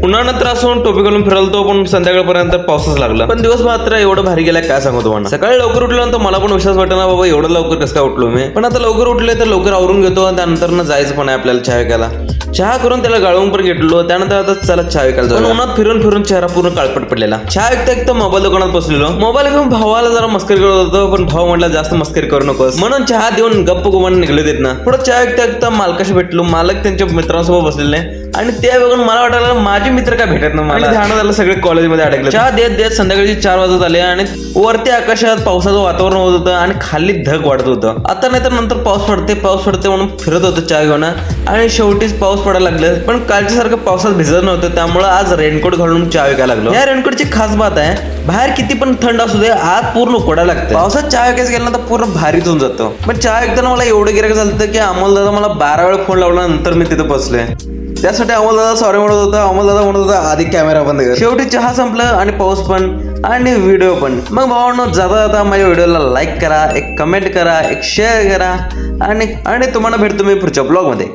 उन्हाळ्यात त्रास होऊन टोपी घालून फिरलतो पण संध्याकाळपर्यंत पाऊसच लागला. पण दिवस मात्र एवढं भारी गेला काय सांगू तुम्हाला. सकाळी लवकर उठल्यानंतर मला पण विश्वास वाटेना बाबा एवढं लवकर कसं काय उठलो मी. पण आता लवकर उठले तर लवकर आवरून घेतो आणि त्यानंतर जायचं पण आहे आपल्याला चहा विकायला. चहा करून त्याला गाळून पण घेतलो. त्यानंतर आता चला चहा विकायला जाऊ. उन्हात फिरून फिरून चेहरा पूर्ण काळपट पडलेला. चहा विकता एकदा मोबाईल दुकानात बसलेलो. मोबाईल घेऊन भावाला जरा मस्करी करत होतो पण भाव म्हटला जास्त मस्करी करू नकोस म्हणून चहा देऊन गप्प गुमान निघले देत ना. पुढे चहा विकता एकदा मालकाशी भेटलो. मालक त्यांच्या मित्रांसोबत बसलेले आणि ते बघून मला वाटायला माझे मित्र काय भेटत ना. मला ध्यान झालं सगळे कॉलेजमध्ये अडकले. चहा देत देत संध्याकाळची 4 वाजत आले आणि वरती आकाशात पावसाचं वातावरण होत होतं आणि खाली ढग वाढत होतं. आता नाही तर नंतर पाऊस पडते म्हणून फिरत होतं चहा घेऊन आणि शेवटीच पाऊस पडायला लागले. पण कालच्या सारखं पावसात भिजत नव्हतं त्यामुळे आज रेनकोट घालून चहा विकायला लागलो. या रेनकोटची खास बात आहे बाहेर किती पण थंड असू दे आत पूर्ण कोडायला लागतं. पावसात चहा विकायचं गेलं ना तर पूर्ण भारीच होऊन जातो. पण चहा विकताना मला एवढं गिरायक झालं की अमोल दादा मला 12 वेळा फोन लावला नंतर मी तिथे पोहोचले. त्यासाठी अमोल दादा सॉरी म्हणत होता. अमोल दादा म्हणत होता आधी कॅमेरा बंद कर. शेवटी चहा संपलं आणि पाऊस पण आणि व्हिडिओ पण. मग भावांनो जाता जाता माझ्या व्हिडिओला लाईक करा, एक कमेंट करा, एक शेअर करा आणि तुम्हाला भेटतो मी पुढच्या ब्लॉग मध्ये.